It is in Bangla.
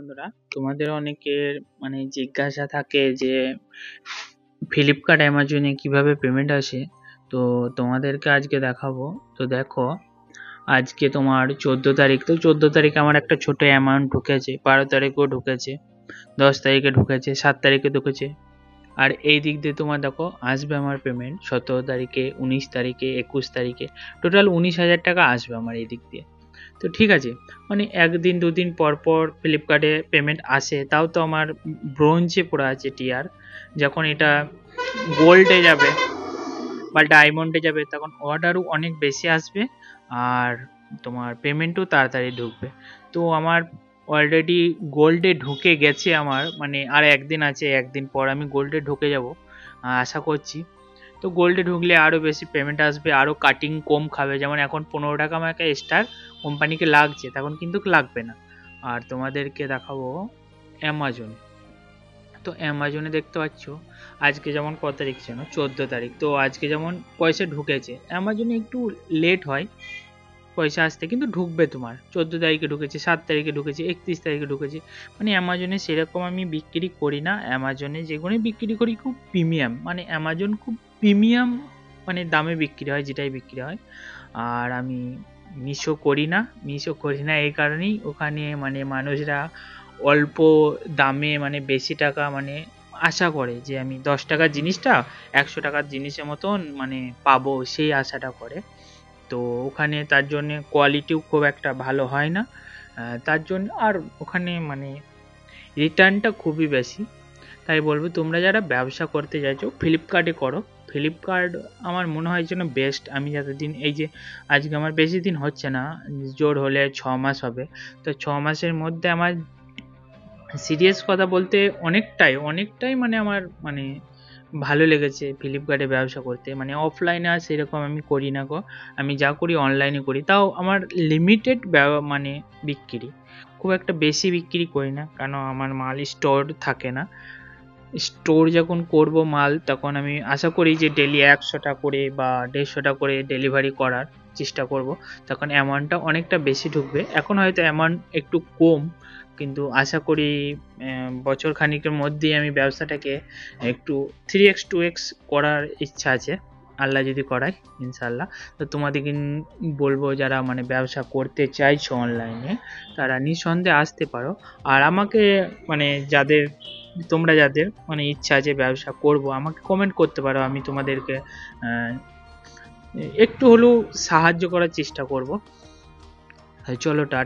বন্ধুরা, তোমাদের অনেকের জিজ্ঞাসা থাকে যে ফ্লিপকার্ট অ্যামাজনে কিভাবে পেমেন্ট আসে। তো তোমাদেরকে আজকে দেখাবো। তো দেখো, আজকে তোমার 14 তারিখ। তো 14 তারিখে আমার একটা ছোট অ্যামাউন্ট ঢুকেছে, 12 তারিখেও ঢুকেছে, 10 তারিখে ঢুকেছে, 7 তারিখে ঢুকেছে। আর এই দিক দিয়ে তোমার দেখো আসবে আমার পেমেন্ট 17 তারিখে, 19 তারিখে, 21 তারিখে, টোটাল 19,000 টাকা আসবে আমার এই দিক দিয়ে। তো ঠিক আছে, একদিন দুদিন পর পর ফ্লিপকার্টে পেমেন্ট আসে, তাও তো আমার ব্রোঞ্জে পড়ে আছে টিয়ার। যখন এটা গোল্ডে যাবে বা ডায়মন্ডে যাবে তখন অর্ডারও অনেক বেশি আসবে, আর তোমার পেমেন্টও তাড়াতাড়ি ঢুকবে। তো আমার অলরেডি গোল্ডে ঢুকে গেছে আমার, আর একদিন আছে, একদিন পর আমি গোল্ডে ঢুকে যাব আশা করছি। তো গোল্ডে ঢুকলে আরও বেশি পেমেন্ট আসবে, আরও কাটিং কম খাবে। যেমন এখন 15 টাকা আমাকে স্টার কোম্পানিকে লাগছে, তখন কিন্তু লাগবে না। আর তোমাদেরকে দেখাবো অ্যামাজন। তো অ্যামাজনে দেখতে পাচ্ছ আজকে যেমন কত তারিখ যেন 14 তারিখ। তো আজকে যেমন পয়সা ঢুকেছে, অ্যামাজনে একটু লেট হয় পয়সা আসতে, কিন্তু ঢুকবে। তোমার 14 তারিখে ঢুকেছে, 7 তারিখে ঢুকেছে, 31 তারিখে ঢুকেছে। অ্যামাজনে সেরকম আমি বিক্রি করি না। অ্যামাজনে যেগুলো বিক্রি করি খুব প্রিমিয়াম, অ্যামাজন খুব প্রিমিয়াম দামে বিক্রি হয়, যেটাই বিক্রি হয়। আর আমি মিশো করি না। এই কারণেই ওখানে মানুষরা অল্প দামে বেশি টাকা আশা করে যে আমি 10 টাকার জিনিসটা 100 টাকার জিনিসের মতন পাবো, সেই আশাটা করে। তো ওখানে তার জন্য কোয়ালিটিও খুব একটা ভালো হয় না, তার জন্য। আর ওখানে রিটার্নটা খুবই বেশি। তাই বলবো, তোমরা যারা ব্যবসা করতে চাইছো ফ্লিপকার্টে করো। ফ্লিপকার্ট আমার মনে হয় যেন বেস্ট। আমি যতদিন, এই যে আজকে আমার বেশি দিন হচ্ছে না, জোর হলে 6 মাস হবে। তো 6 মাসের মধ্যে আমার সিরিয়াস কথা বলতে অনেকটাই আমার ভালো লেগেছে ফ্লিপকার্টে ব্যবসা করতে। অফলাইনে আর সেরকম আমি করি না গো, আমি যা করি অনলাইনে করি। তাও আমার লিমিটেড বিক্রি, খুব একটা বেশি বিক্রি করি না, কারণ আমার মাল স্টোর থাকে না। স্টোর যখন করব মাল, তখন আমি আশা করি যে ডেলি 100টা করে বা 150টা করে ডেলিভারি করার চেষ্টা করব, তখন অ্যামাউন্টটা অনেকটা বেশি ঢুকবে। এখন হয়তো অ্যামাউন্ট একটু কম, কিন্তু আশা করি বছর খানিকের মধ্যেই আমি ব্যবসাটাকে একটু 3x 2x করার ইচ্ছা আছে, আল্লাহ যদি করায়, ইনশাল্লাহ। তো তোমাদেরকে বলবো, যারা ব্যবসা করতে চাইছো অনলাইনে, তারা নিঃসন্দেহে আসতে পারো। আর আমাকে যাদের তোমরা যাদের ইচ্ছা আছে ব্যবসা করব, আমাকে কমেন্ট করতে পারো, আমি তোমাদেরকে একটু হলেও সাহায্য করার চেষ্টা করব। চলো টাটা।